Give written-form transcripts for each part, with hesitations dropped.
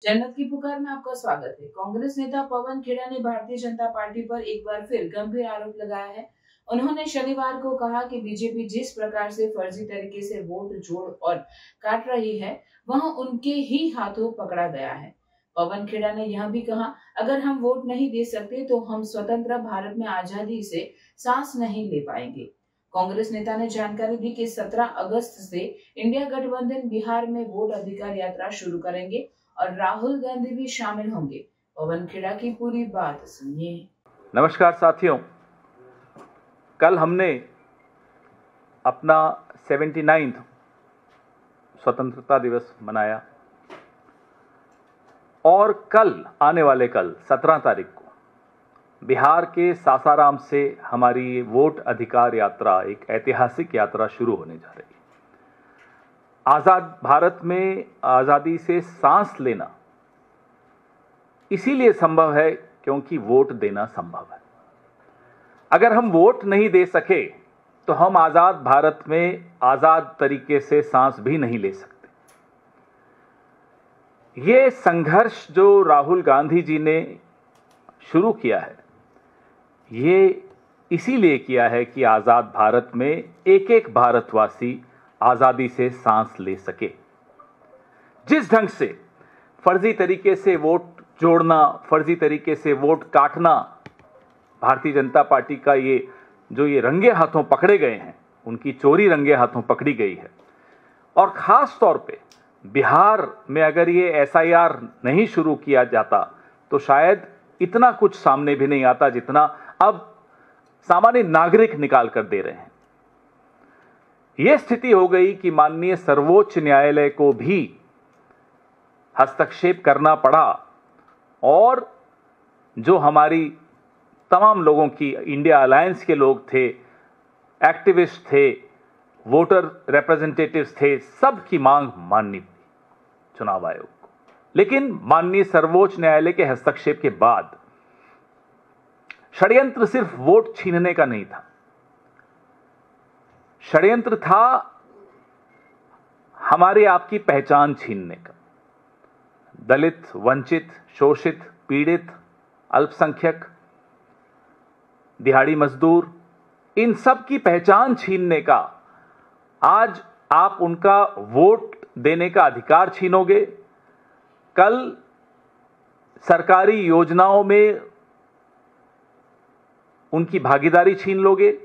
जन्नत की पुकार में आपका स्वागत है। कांग्रेस नेता पवन खेड़ा ने भारतीय जनता पार्टी पर एक बार फिर गंभीर आरोप लगाया है। उन्होंने शनिवार को कहा कि बीजेपी जिस प्रकार से फर्जी तरीके से वोट जोड़ और काट रही है, वह उनके ही हाथों पकड़ा गया है। पवन खेड़ा ने यह भी कहा, अगर हम वोट नहीं दे सकते तो हम स्वतंत्र भारत में आजादी से सांस नहीं ले पाएंगे। कांग्रेस नेता ने जानकारी दी कि 17 अगस्त से इंडिया गठबंधन बिहार में वोट अधिकार यात्रा शुरू करेंगे और राहुल गांधी भी शामिल होंगे। पवन खेड़ा की पूरी बात सुनिए। नमस्कार साथियों, कल हमने अपना 79वां स्वतंत्रता दिवस मनाया और कल आने वाले कल 17 तारीख को बिहार के सासाराम से हमारी वोट अधिकार यात्रा, एक ऐतिहासिक यात्रा शुरू होने जा रही है। आजाद भारत में आजादी से सांस लेना इसीलिए संभव है क्योंकि वोट देना संभव है। अगर हम वोट नहीं दे सके तो हम आजाद भारत में आजाद तरीके से सांस भी नहीं ले सकते। ये संघर्ष जो राहुल गांधी जी ने शुरू किया है, ये इसीलिए किया है कि आजाद भारत में एक एक भारतवासी आजादी से सांस ले सके। जिस ढंग से फर्जी तरीके से वोट जोड़ना, फर्जी तरीके से वोट काटना, भारतीय जनता पार्टी का ये रंगे हाथों पकड़े गए हैं, उनकी चोरी रंगे हाथों पकड़ी गई है। और खास तौर पे बिहार में अगर ये एसआईआर नहीं शुरू किया जाता तो शायद इतना कुछ सामने भी नहीं आता जितना अब सामान्य नागरिक निकाल कर दे रहे हैं। यह स्थिति हो गई कि माननीय सर्वोच्च न्यायालय को भी हस्तक्षेप करना पड़ा और जो हमारी तमाम लोगों की, इंडिया अलायंस के लोग थे, एक्टिविस्ट थे, वोटर रिप्रेजेंटेटिव्स थे, सबकी मांग माननी पड़ी चुनाव आयोग को। लेकिन माननीय सर्वोच्च न्यायालय के हस्तक्षेप के बाद षड्यंत्र सिर्फ वोट छीनने का नहीं था, षड्यंत्र था हमारे आपकी पहचान छीनने का। दलित, वंचित, शोषित, पीड़ित, अल्पसंख्यक, दिहाड़ी मजदूर, इन सब की पहचान छीनने का। आज आप उनका वोट देने का अधिकार छीनोगे, कल सरकारी योजनाओं में उनकी भागीदारी छीन लोगे,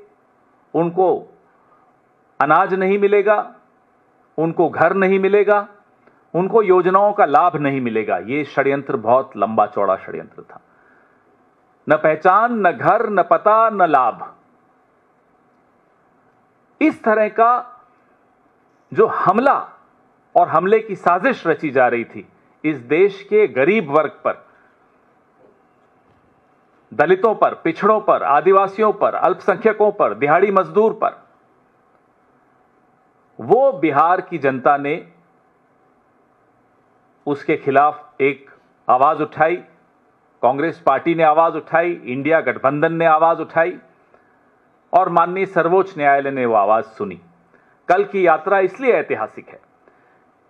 उनको अनाज नहीं मिलेगा, उनको घर नहीं मिलेगा, उनको योजनाओं का लाभ नहीं मिलेगा। यह षड्यंत्र बहुत लंबा चौड़ा षड्यंत्र था। न पहचान, न घर, न पता, न लाभ। इस तरह का जो हमला और हमले की साजिश रची जा रही थी इस देश के गरीब वर्ग पर, दलितों पर, पिछड़ों पर, आदिवासियों पर, अल्पसंख्यकों पर, दिहाड़ी मजदूर पर, वो बिहार की जनता ने उसके खिलाफ एक आवाज उठाई। कांग्रेस पार्टी ने आवाज उठाई, इंडिया गठबंधन ने आवाज उठाई और माननीय सर्वोच्च न्यायालय ने वो आवाज सुनी। कल की यात्रा इसलिए ऐतिहासिक है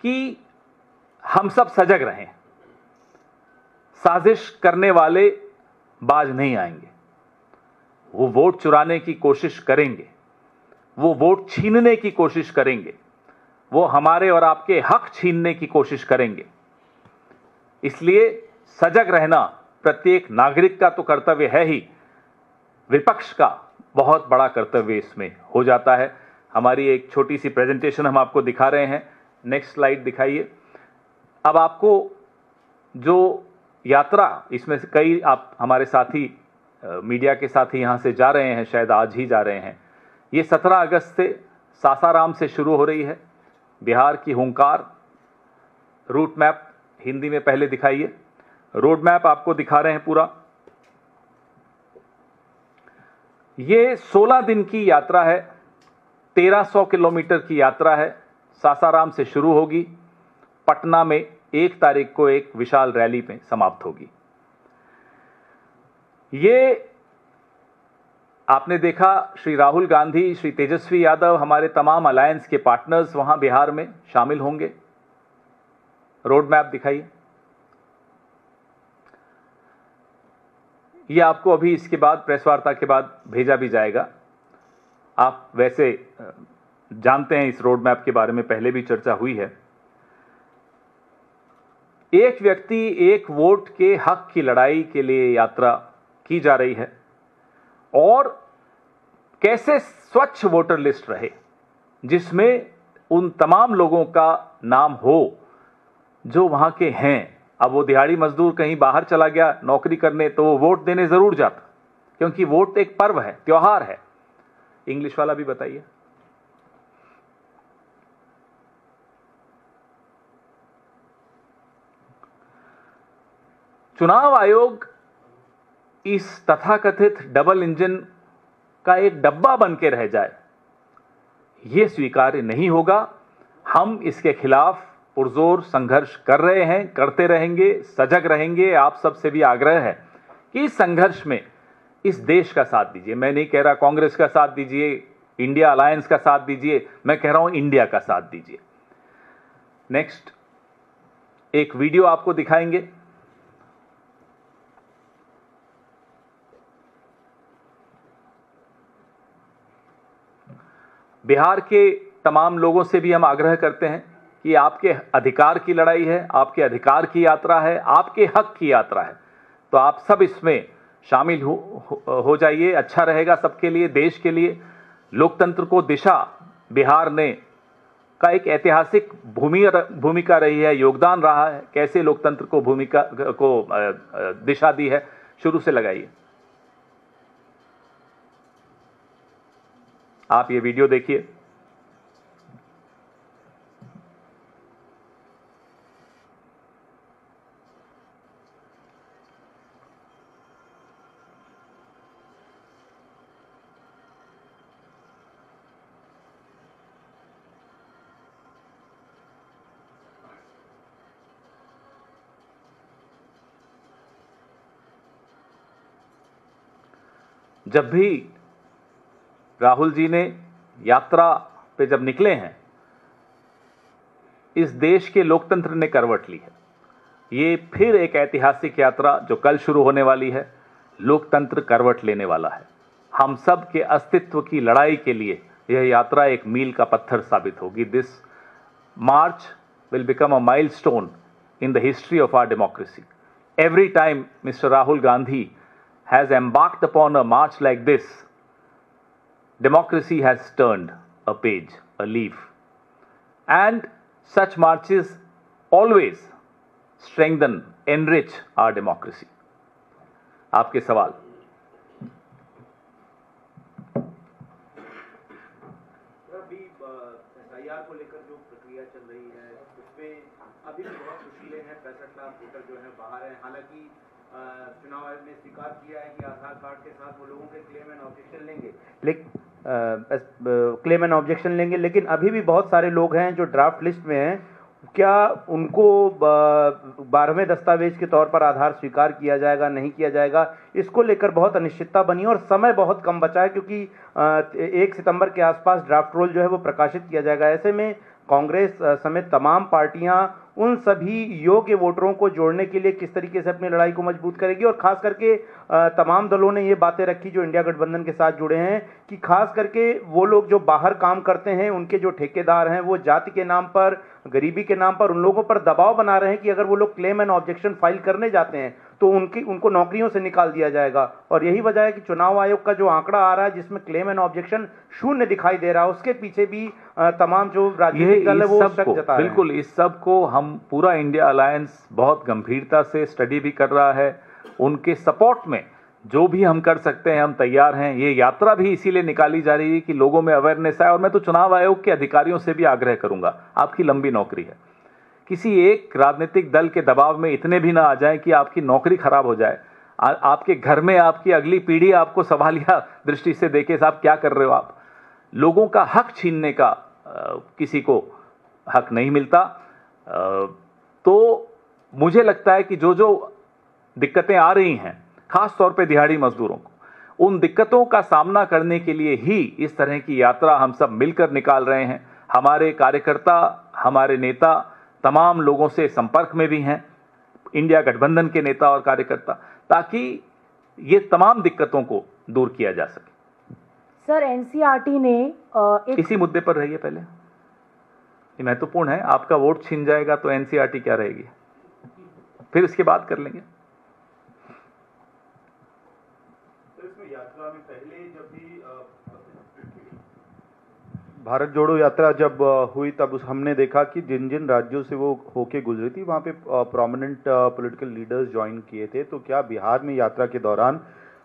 कि हम सब सजग रहें। साजिश करने वाले बाज नहीं आएंगे। वो वोट चुराने की कोशिश करेंगे, वो वोट छीनने की कोशिश करेंगे, वो हमारे और आपके हक छीनने की कोशिश करेंगे। इसलिए सजग रहना प्रत्येक नागरिक का तो कर्तव्य है ही, विपक्ष का बहुत बड़ा कर्तव्य इसमें हो जाता है। हमारी एक छोटी सी प्रेजेंटेशन हम आपको दिखा रहे हैं। नेक्स्ट स्लाइड दिखाइए। अब आपको जो यात्रा, इसमें से कई आप हमारे साथी, मीडिया के साथी यहां से जा रहे हैं, शायद आज ही जा रहे हैं। ये 17 अगस्त से सासाराम से शुरू हो रही है। बिहार की हुंकार। रूट मैप हिंदी में पहले दिखाइए। रोड मैप आपको दिखा रहे हैं पूरा। ये 16 दिन की यात्रा है, 1300 किलोमीटर की यात्रा है। सासाराम से शुरू होगी, पटना में 1 तारीख को एक विशाल रैली में समाप्त होगी। ये आपने देखा, श्री राहुल गांधी, श्री तेजस्वी यादव, हमारे तमाम अलायंस के पार्टनर्स वहां बिहार में शामिल होंगे। रोड मैप दिखाइए। ये आपको अभी इसके बाद प्रेस वार्ता के बाद भेजा भी जाएगा। आप वैसे जानते हैं इस रोड मैप के बारे में पहले भी चर्चा हुई है। एक व्यक्ति एक वोट के हक की लड़ाई के लिए यात्रा की जा रही है और कैसे स्वच्छ वोटर लिस्ट रहे जिसमें उन तमाम लोगों का नाम हो जो वहां के हैं। अब वो दिहाड़ी मजदूर कहीं बाहर चला गया नौकरी करने तो वो वोट देने जरूर जाता, क्योंकि वोट एक पर्व है, त्योहार है। इंग्लिश वाला भी बताइए। चुनाव आयोग इस तथाकथित डबल इंजन का एक डब्बा बन के रह जाए, यह स्वीकार्य नहीं होगा। हम इसके खिलाफ पुरजोर संघर्ष कर रहे हैं, करते रहेंगे, सजग रहेंगे। आप सबसे भी आग्रह है कि इस संघर्ष में इस देश का साथ दीजिए। मैं नहीं कह रहा कांग्रेस का साथ दीजिए, इंडिया अलायंस का साथ दीजिए, मैं कह रहा हूं इंडिया का साथ दीजिए। नेक्स्ट एक वीडियो आपको दिखाएंगे। बिहार के तमाम लोगों से भी हम आग्रह करते हैं कि आपके अधिकार की लड़ाई है, आपके अधिकार की यात्रा है, आपके हक की यात्रा है, तो आप सब इसमें शामिल हो जाइए। अच्छा रहेगा सबके लिए, देश के लिए। लोकतंत्र को दिशा बिहार ने का एक ऐतिहासिक भूमिका रही है, योगदान रहा है। कैसे लोकतंत्र को दिशा दी है, शुरू से लगाइए। आप ये वीडियो देखिए। जब भी राहुल जी ने यात्रा पे जब निकले हैं, इस देश के लोकतंत्र ने करवट ली है। ये फिर एक ऐतिहासिक यात्रा जो कल शुरू होने वाली है, लोकतंत्र करवट लेने वाला है। हम सब के अस्तित्व की लड़ाई के लिए यह यात्रा एक मील का पत्थर साबित होगी। This March will become a milestone in the history of our democracy. Every time Mr. Rahul Gandhi has embarked upon a march like this, democracy has turned a page, a leaf. And such marches always strengthen, enrich our democracy. आपके सवाल। SIR को लेकर जो प्रक्रिया चल रही है उसमें अभी भी बहुत मुश्किलें हैं। 65 लाख वोटर जो है बाहर हैं। हालांकि चुनाव आयोग ने स्वीकार किया है कि आधार कार्ड के साथ वो लोगों के क्लेम एंड ऑब्जेक्शन लेंगे, लेकिन अभी भी बहुत सारे लोग हैं जो ड्राफ्ट लिस्ट में हैं। क्या उनको 12वें दस्तावेज के तौर पर आधार स्वीकार किया जाएगा, नहीं किया जाएगा, इसको लेकर बहुत अनिश्चितता बनी और समय बहुत कम बचा है, क्योंकि 1 सितंबर के आसपास ड्राफ्ट रोल जो है वो प्रकाशित किया जाएगा। ऐसे में कांग्रेस समेत तमाम पार्टियां उन सभी योग्य वोटरों को जोड़ने के लिए किस तरीके से अपनी लड़ाई को मजबूत करेगी। और खास करके तमाम दलों ने ये बातें रखी जो इंडिया गठबंधन के साथ जुड़े हैं कि खास करके वो लोग जो बाहर काम करते हैं, उनके जो ठेकेदार हैं, वो जाति के नाम पर, गरीबी के नाम पर उन लोगों पर दबाव बना रहे हैं कि अगर वो लोग क्लेम एंड ऑब्जेक्शन फाइल करने जाते हैं तो उनको नौकरियों से निकाल दिया जाएगा। और यही वजह है कि चुनाव आयोग का जो आंकड़ा आ रहा है जिसमें क्लेम एंड ऑब्जेक्शन 0 दिखाई दे रहा है, उसके पीछे भी तमाम जो राजनीतिक दल है वो शक जता रहे हैं। बिल्कुल, इस सब को हम पूरा इंडिया अलायंस बहुत गंभीरता से स्टडी भी कर रहा है। उनके सपोर्ट में जो भी हम कर सकते हैं हम तैयार हैं। ये यात्रा भी इसीलिए निकाली जा रही है कि लोगों में अवेयरनेस आए। और मैं तो चुनाव आयोग के अधिकारियों से भी आग्रह करूंगा, आपकी लंबी नौकरी है, किसी एक राजनीतिक दल के दबाव में इतने भी ना आ जाए कि आपकी नौकरी खराब हो जाए। आपके घर में आपकी अगली पीढ़ी आपको सवालिया दृष्टि से देखे, साहब क्या कर रहे हो आप। लोगों का हक छीनने का किसी को हक नहीं मिलता। तो मुझे लगता है कि जो जो दिक्कतें आ रही हैं, खास तौर पे दिहाड़ी मजदूरों को, उन दिक्कतों का सामना करने के लिए ही इस तरह की यात्रा हम सब मिलकर निकाल रहे हैं। हमारे कार्यकर्ता, हमारे नेता तमाम लोगों से संपर्क में भी हैं, इंडिया गठबंधन के नेता और कार्यकर्ता, ताकि ये तमाम दिक्कतों को दूर किया जा सके। सर, एनसीईआरटी ने इसी मुद्दे पर रहिए पहले, ये महत्वपूर्ण है। आपका वोट छीन जाएगा तो एनसीईआरटी क्या रहेगी, फिर इसके बाद कर लेंगे। यात्रा में पहले जब भी भारत जोड़ो यात्रा जब हुई तब हमने देखा कि जिन जिन राज्यों से वो होके गुजरी थी वहाँ पे प्रोमिनेंट पॉलिटिकल लीडर्स ज्वाइन किए थे। तो क्या बिहार में यात्रा के दौरान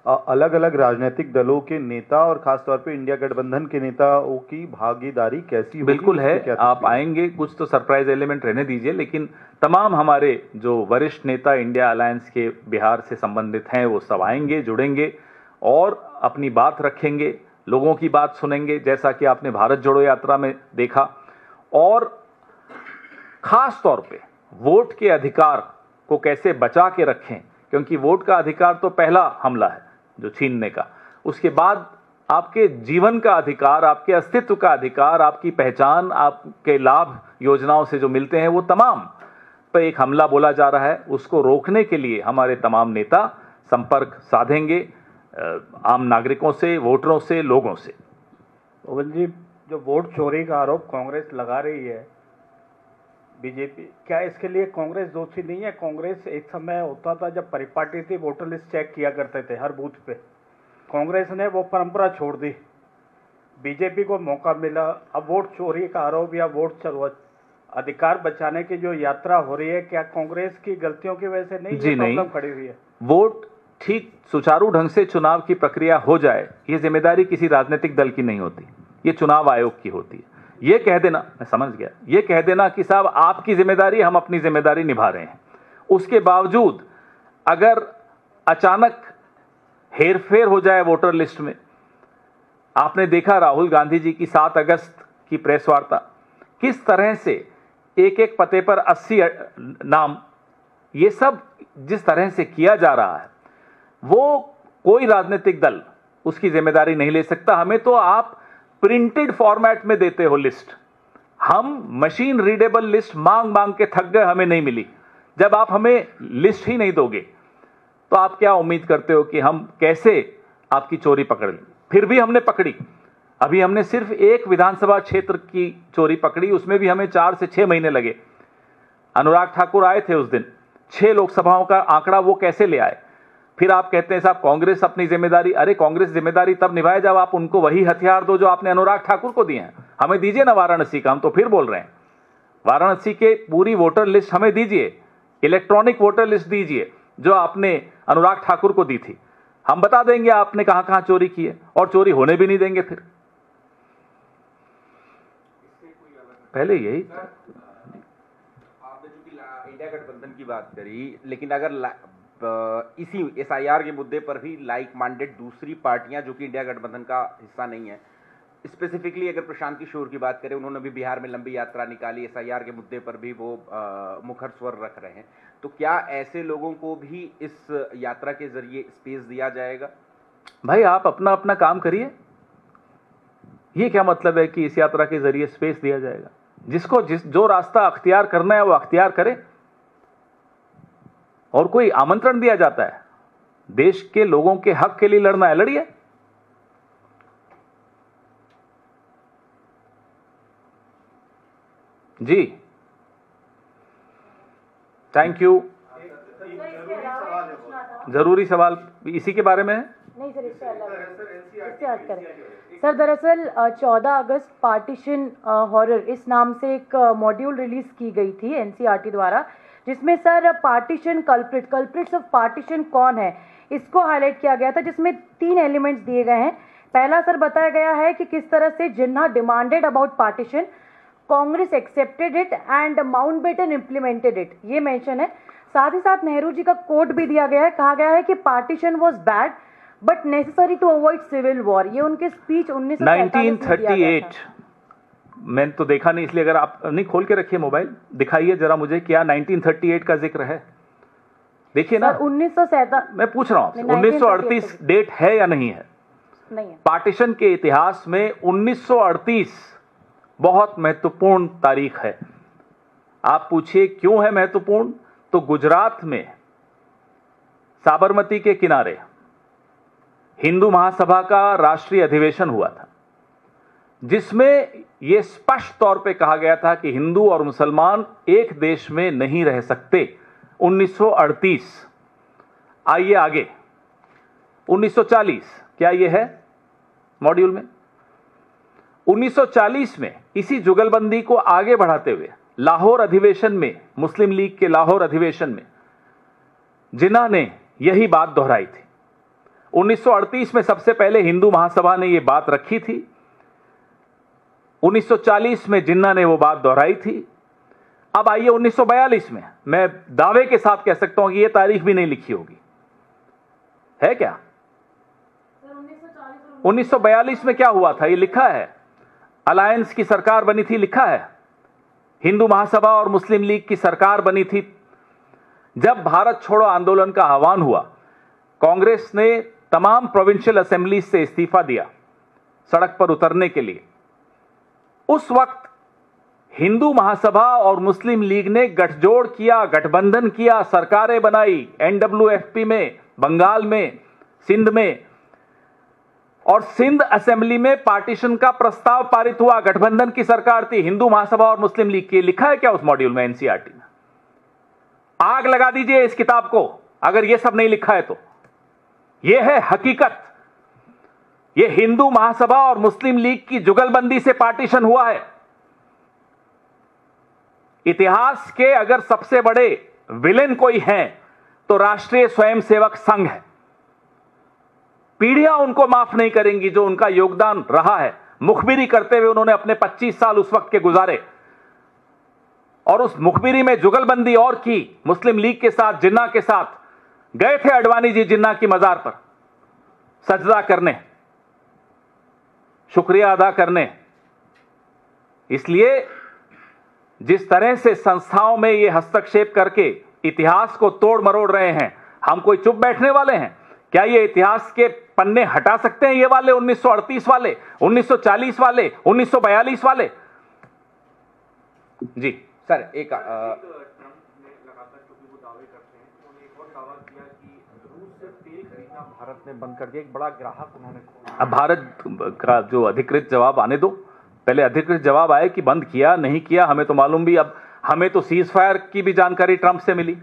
अलग अलग राजनीतिक दलों के नेता और खासतौर पे इंडिया गठबंधन के नेताओं की भागीदारी कैसी होगी? बिल्कुल है, आप आएंगे, कुछ तो सरप्राइज एलिमेंट रहने दीजिए, लेकिन तमाम हमारे जो वरिष्ठ नेता इंडिया अलायंस के बिहार से संबंधित हैं वो सब आएंगे, जुड़ेंगे और अपनी बात रखेंगे, लोगों की बात सुनेंगे, जैसा कि आपने भारत जोड़ो यात्रा में देखा। और खास तौर पे वोट के अधिकार को कैसे बचा के रखें, क्योंकि वोट का अधिकार तो पहला हमला है जो छीनने का, उसके बाद आपके जीवन का अधिकार, आपके अस्तित्व का अधिकार, आपकी पहचान, आपके लाभ योजनाओं से जो मिलते हैं वो तमाम पर एक हमला बोला जा रहा है। उसको रोकने के लिए हमारे तमाम नेता संपर्क साधेंगे आम नागरिकों से, वोटरों से, लोगों से। पवन जी, जो वोट चोरी का आरोप कांग्रेस लगा रही है बीजेपी, क्या इसके लिए कांग्रेस दोषी नहीं है? कांग्रेस एक समय होता था जब परिपाटी थी, वोटर लिस्ट चेक किया करते थे हर बूथ पे। कांग्रेस ने वो परंपरा छोड़ दी, बीजेपी को मौका मिला। अब वोट चोरी का आरोप या वोट अधिकार बचाने की जो यात्रा हो रही है, क्या कांग्रेस की गलतियों की वजह से नहीं? जी नहीं, खड़ी हुई है। वोट ठीक सुचारू ढंग से चुनाव की प्रक्रिया हो जाए, ये जिम्मेदारी किसी राजनीतिक दल की नहीं होती, ये चुनाव आयोग की होती है। ये कह देना, मैं समझ गया, ये कह देना कि साहब आपकी जिम्मेदारी, हम अपनी जिम्मेदारी निभा रहे हैं, उसके बावजूद अगर अचानक हेरफेर हो जाए वोटर लिस्ट में। आपने देखा राहुल गांधी जी की 7 अगस्त की प्रेस वार्ता, किस तरह से एक एक पते पर 80 नाम, ये सब जिस तरह से किया जा रहा है, वो कोई राजनीतिक दल उसकी जिम्मेदारी नहीं ले सकता। हमें तो आप प्रिंटेड फॉर्मेट में देते हो लिस्ट, हम मशीन रीडेबल लिस्ट मांग मांग के थक गए, हमें नहीं मिली। जब आप हमें लिस्ट ही नहीं दोगे तो आप क्या उम्मीद करते हो कि हम कैसे आपकी चोरी पकड़ लें? फिर भी हमने पकड़ी। अभी हमने सिर्फ एक विधानसभा क्षेत्र की चोरी पकड़ी, उसमें भी हमें 4 से 6 महीने लगे। अनुराग ठाकुर आए थे उस दिन, 6 लोकसभाओं का आंकड़ा वो कैसे ले आए? फिर आप कहते हैं साहब कांग्रेस अपनी जिम्मेदारी, अरे कांग्रेस जिम्मेदारी तब निभाए जब आप उनको वही हथियार दो जो आपने अनुराग ठाकुर को दिए हैं। हमें दीजिए ना वाराणसी का, हम तो फिर बोल रहे हैं वाराणसी के पूरी वोटर लिस्ट हमें दीजिए, इलेक्ट्रॉनिक वोटर लिस्ट दीजिए जो आपने अनुराग ठाकुर को दी थी, हम बता देंगे आपने कहां कहां चोरी की है, और चोरी होने भी नहीं देंगे। फिर पहले यही आपने जो इंडिया गठबंधन की बात करी, लेकिन अगर इसी एसआईआर के मुद्दे पर भी लाइक माइंडेड दूसरी पार्टियां जो कि इंडिया गठबंधन का हिस्सा नहीं है, स्पेसिफिकली अगर प्रशांत किशोर की बात करें, उन्होंने भी बिहार में लंबी यात्रा निकाली, एसआईआर के मुद्दे पर भी वो मुखर स्वर रख रहे हैं, तो क्या ऐसे लोगों को भी इस यात्रा के जरिए स्पेस दिया जाएगा? भाई आप अपना अपना काम करिए, ये क्या मतलब है कि इस यात्रा के जरिए स्पेस दिया जाएगा? जिसको जो रास्ता अख्तियार करना है वो अख्तियार करे, और कोई आमंत्रण दिया जाता है देश के लोगों के हक के लिए लड़ना है, लड़िए। जी थैंक यू। जरूरी सवाल इसी के बारे में है? नहीं सर, इससे हट कर सर, दरअसल 14 अगस्त पार्टीशन हॉरर इस नाम से एक मॉड्यूल रिलीज की गई थी एनसीईआरटी द्वारा, जिसमें sir partition culprits of partition कौन है इसको हाईलाइट किया गया था, जिसमें 3 एलिमेंट्स दिए गए हैं। पहला सर बताया गया है कि किस तरह से Jinnah demanded about partition, Congress accepted it and Mountbatten implemented it, ये मेंशन है। साथ ही साथ नेहरू जी का कोट भी दिया गया है, कहा गया है कि partition was bad but necessary to avoid civil war. ये उनके स्पीच 1938 मैंने तो देखा नहीं, इसलिए अगर आप नहीं खोल के रखिए मोबाइल, दिखाइए जरा मुझे क्या 1938 का जिक्र है। देखिए ना, 1947 मैं पूछ रहा हूं 1938 डेट है या नहीं है? नहीं है। पार्टीशन के इतिहास में 1938 बहुत महत्वपूर्ण तारीख है। आप पूछिए क्यों है महत्वपूर्ण, तो गुजरात में साबरमती के किनारे हिंदू महासभा का राष्ट्रीय अधिवेशन हुआ था, जिसमें यह स्पष्ट तौर पे कहा गया था कि हिंदू और मुसलमान एक देश में नहीं रह सकते। 1938। आइए आगे, 1940 क्या यह है मॉड्यूल में? 1940 में इसी जुगलबंदी को आगे बढ़ाते हुए लाहौर अधिवेशन में, मुस्लिम लीग के लाहौर अधिवेशन में जिन्ना ने यही बात दोहराई थी। 1938 में सबसे पहले हिंदू महासभा ने यह बात रखी थी, 1940 में जिन्ना ने वो बात दोहराई थी। अब आइए 1942 में, मैं दावे के साथ कह सकता हूं कि यह तारीख भी नहीं लिखी होगी, है क्या? 1942 में क्या हुआ था ये लिखा है, अलायंस की सरकार बनी थी, लिखा है। हिंदू महासभा और मुस्लिम लीग की सरकार बनी थी। जब भारत छोड़ो आंदोलन का आह्वान हुआ, कांग्रेस ने तमाम प्रोविंशियल असेंबली से इस्तीफा दिया सड़क पर उतरने के लिए। उस वक्त हिंदू महासभा और मुस्लिम लीग ने गठजोड़ किया, गठबंधन किया, सरकारें बनाई, एनडब्ल्यूएफपी में, बंगाल में, सिंध में, और सिंध असेंबली में पार्टीशन का प्रस्ताव पारित हुआ। गठबंधन की सरकार थी हिंदू महासभा और मुस्लिम लीग की। लिखा है क्या उस मॉड्यूल में, एनसीईआरटी में? आग लगा दीजिए इस किताब को अगर यह सब नहीं लिखा है तो। यह है हकीकत। यह हिंदू महासभा और मुस्लिम लीग की जुगलबंदी से पार्टीशन हुआ है। इतिहास के अगर सबसे बड़े विलेन कोई हैं तो राष्ट्रीय स्वयंसेवक संघ है। पीढ़ियां उनको माफ नहीं करेंगी जो उनका योगदान रहा है। मुखबिरी करते हुए उन्होंने अपने 25 साल उस वक्त के गुजारे, और उस मुखबिरी में जुगलबंदी और की मुस्लिम लीग के साथ, जिन्ना के साथ। गए थे अडवाणी जी जिन्ना की मजार पर सजदा करने, शुक्रिया अदा करने। इसलिए जिस तरह से संस्थाओं में ये हस्तक्षेप करके इतिहास को तोड़ मरोड़ रहे हैं, हम कोई चुप बैठने वाले हैं? क्या ये इतिहास के पन्ने हटा सकते हैं ये वाले 1938 वाले, 1940 वाले, 1942 वाले? जी सर, एक भारत ने बंद कर दिया, एक बड़ा ग्राहक उन्होंने खोला। अब भारत का जो अधिकृत जवाब आने दो, पहले अधिकृत जवाब आए कि बंद किया नहीं किया, हमें तो मालूम भी। अब हमें तो सीज फायर की भी जानकारी ट्रंप से मिली,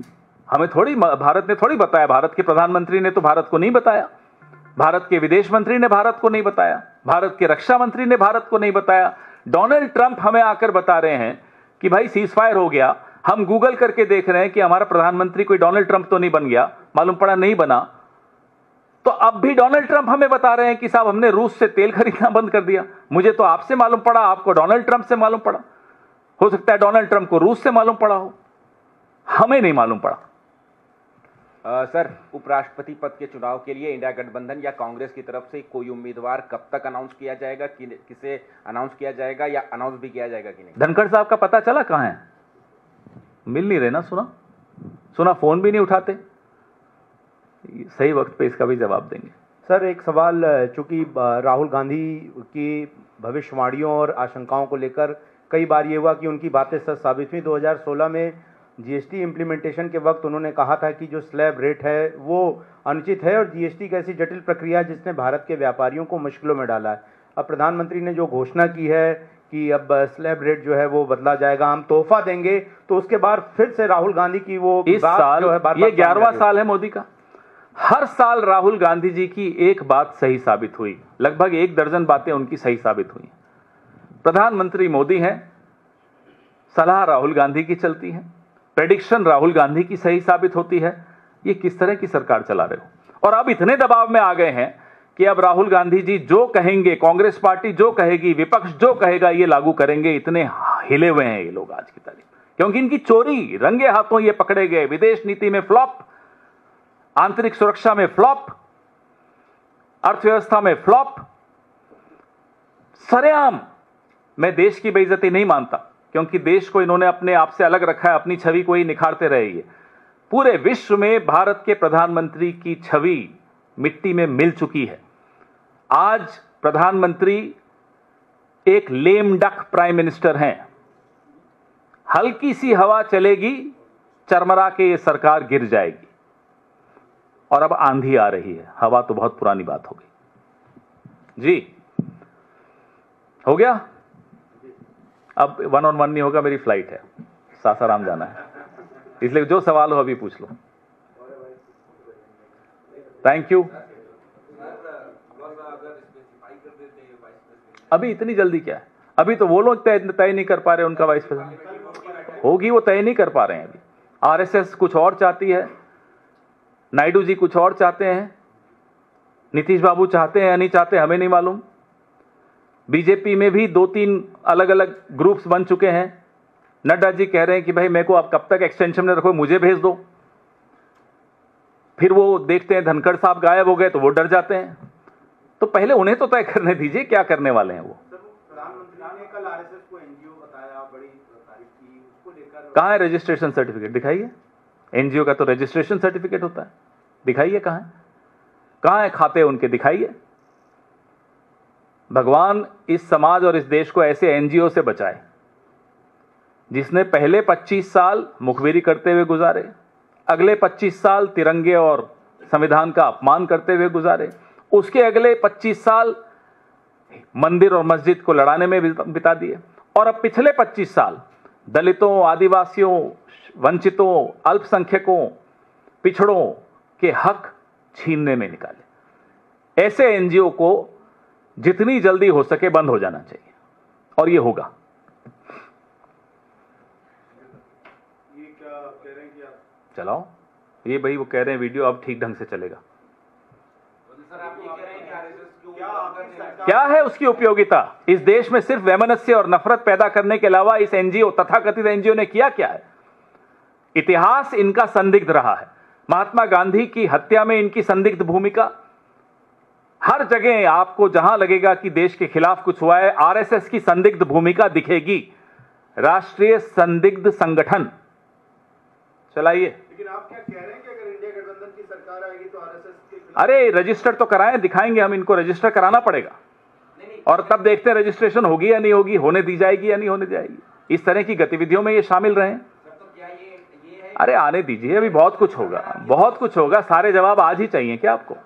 हमें थोड़ी, भारत ने थोड़ी बताया। भारत के प्रधानमंत्री ने तो भारत को नहीं बताया, भारत के विदेश मंत्री ने भारत को नहीं बताया, भारत के रक्षा मंत्री ने भारत को नहीं बताया। डोनाल्ड ट्रंप हमें आकर बता रहे हैं कि भाई सीज फायर हो गया। हम गूगल करके देख रहे हैं कि हमारा प्रधानमंत्री कोई डोनाल्ड ट्रंप तो नहीं बन गया, मालूम पड़ा नहीं बना। तो अब भी डोनाल्ड ट्रंप हमें बता रहे हैं कि साहब हमने रूस से तेल खरीदना बंद कर दिया। मुझे तो आपसे मालूम पड़ा, आपको डोनाल्ड ट्रंप से मालूम पड़ा, हो सकता है डोनाल्ड ट्रंप को रूस से मालूम पड़ा हो, हमें नहीं मालूम पड़ा। सर, उपराष्ट्रपति पद के चुनाव के लिए इंडिया गठबंधन या कांग्रेस की तरफ से कोई उम्मीदवार कब तक अनाउंस किया जाएगा, किसे अनाउंस किया जाएगा या अनाउंस भी किया जाएगा कि नहीं? धनखड़ साहब का पता चला कहां है? मिल नहीं रहे ना, सुना फोन भी नहीं उठाते। सही वक्त पे इसका भी जवाब देंगे। सर, एक सवाल, चूंकि राहुल गांधी की भविष्यवाणियों और आशंकाओं को लेकर कई बार ये हुआ कि उनकी बातें सच साबित हुई। 2016 में जीएसटी इम्प्लीमेंटेशन के वक्त उन्होंने कहा था कि जो स्लैब रेट है वो अनुचित है और जीएसटी की ऐसी जटिल प्रक्रिया जिसने भारत के व्यापारियों को मुश्किलों में डाला है। अब प्रधानमंत्री ने जो घोषणा की है कि अब स्लैब रेट जो है वो बदला जाएगा, हम तोहफा देंगे, तो उसके बाद फिर से राहुल गांधी की वो इस साल जो है, ये 11वां साल है मोदी का। हर साल राहुल गांधी जी की एक बात सही साबित हुई, लगभग 1 दर्जन बातें उनकी सही साबित हुई। प्रधानमंत्री मोदी हैं, सलाह राहुल गांधी की चलती है, प्रेडिक्शन राहुल गांधी की सही साबित होती है। ये किस तरह की सरकार चला रहे हो? और अब इतने दबाव में आ गए हैं कि अब राहुल गांधी जी जो कहेंगे, कांग्रेस पार्टी जो कहेगी, विपक्ष जो कहेगा, ये लागू करेंगे। इतने हिले हुए हैं ये लोग आज की तारीख, क्योंकि इनकी चोरी रंगे हाथों ये पकड़े गए। विदेश नीति में फ्लॉप, आंतरिक सुरक्षा में फ्लॉप, अर्थव्यवस्था में फ्लॉप, सरेआम। मैं देश की बेइज्जती नहीं मानता, क्योंकि देश को इन्होंने अपने आप से अलग रखा है, अपनी छवि को ही निखारते रहे। ये पूरे विश्व में भारत के प्रधानमंत्री की छवि मिट्टी में मिल चुकी है। आज प्रधानमंत्री एक लेम डक प्राइम मिनिस्टर हैं। हल्की सी हवा चलेगी, चरमरा के ये सरकार गिर जाएगी। और अब आंधी आ रही है। हवा तो बहुत पुरानी बात हो गई जी। हो गया, अब 1-on-1 नहीं होगा, मेरी फ्लाइट है, सासाराम जाना है, इसलिए जो सवाल हो अभी पूछ लो। Thank you. अभी इतनी जल्दी क्या है, अभी तो वो लोग तय नहीं कर पा रहे उनका वाइस प्रेसिडेंट होगी, वो तय नहीं कर पा रहे हैं अभी। आरएसएस कुछ और चाहती है, नायडू जी कुछ और चाहते हैं, नीतीश बाबू चाहते हैं या नहीं चाहते हमें नहीं मालूम। बीजेपी में भी 2-3 अलग अलग ग्रुप्स बन चुके हैं। नड्डा जी कह रहे हैं कि भाई मेरे को आप कब तक एक्सटेंशन में रखो, मुझे भेज दो। फिर वो देखते हैं धनखड़ साहब गायब हो गए तो वो डर जाते हैं। तो पहले उन्हें तो तय करने दीजिए क्या करने वाले हैं वो। प्रधानमंत्री ने कल आरएसएस को एनजीओ बताया, बड़ी तारीफ की, उसको लेकर कहाँ है रजिस्ट्रेशन सर्टिफिकेट, दिखाइए। एनजीओ का तो रजिस्ट्रेशन सर्टिफिकेट होता है, दिखाइए कहाँ है खाते उनके, दिखाइए। भगवान इस समाज और इस देश को ऐसे एनजीओ से बचाए जिसने पहले 25 साल मुखबिरी करते हुए गुजारे, अगले 25 साल तिरंगे और संविधान का अपमान करते हुए गुजारे, उसके अगले 25 साल मंदिर और मस्जिद को लड़ाने में बिता दिए, और अब पिछले 25 साल दलितों, आदिवासियों, वंचितों, अल्पसंख्यकों, पिछड़ों के हक छीनने में निकाले। ऐसे एनजीओ को जितनी जल्दी हो सके बंद हो जाना चाहिए, और ये होगा। ये क्या कह रहे हैं कि आप चलाओ, ये भाई वो कह रहे हैं वीडियो अब ठीक ढंग से चलेगा। क्या है उसकी उपयोगिता? इस देश में सिर्फ वैमनस्य और नफरत पैदा करने के अलावा इस एनजीओ, तथाकथित एनजीओ ने किया क्या है? इतिहास इनका संदिग्ध रहा है। महात्मा गांधी की हत्या में इनकी संदिग्ध भूमिका, हर जगह आपको जहां लगेगा कि देश के खिलाफ कुछ हुआ है, आरएसएस की संदिग्ध भूमिका दिखेगी। राष्ट्रीय संदिग्ध संगठन चलाइए। लेकिन आप क्या कह रहे हैं कि अगर इंडिया गठबंधन की सरकार आएगी तो आरएसएस के खिलाफ? अरे रजिस्टर तो कराएं, दिखाएंगे हम, इनको रजिस्टर कराना पड़ेगा और तब देखते हैं रजिस्ट्रेशन होगी या नहीं होगी, होने दी जाएगी या नहीं होने दी जाएगी। इस तरह की गतिविधियों में ये शामिल रहें। अरे आने दीजिए, अभी बहुत कुछ होगा, बहुत कुछ होगा। सारे जवाब आज ही चाहिए क्या आपको?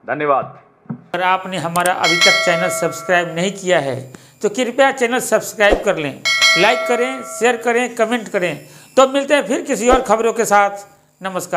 धन्यवाद। अगर आपने हमारा अभी तक चैनल सब्सक्राइब नहीं किया है तो कृपया चैनल सब्सक्राइब कर लें, लाइक करें, शेयर करें, कमेंट करें। तो मिलते हैं फिर किसी और खबरों के साथ। नमस्कार।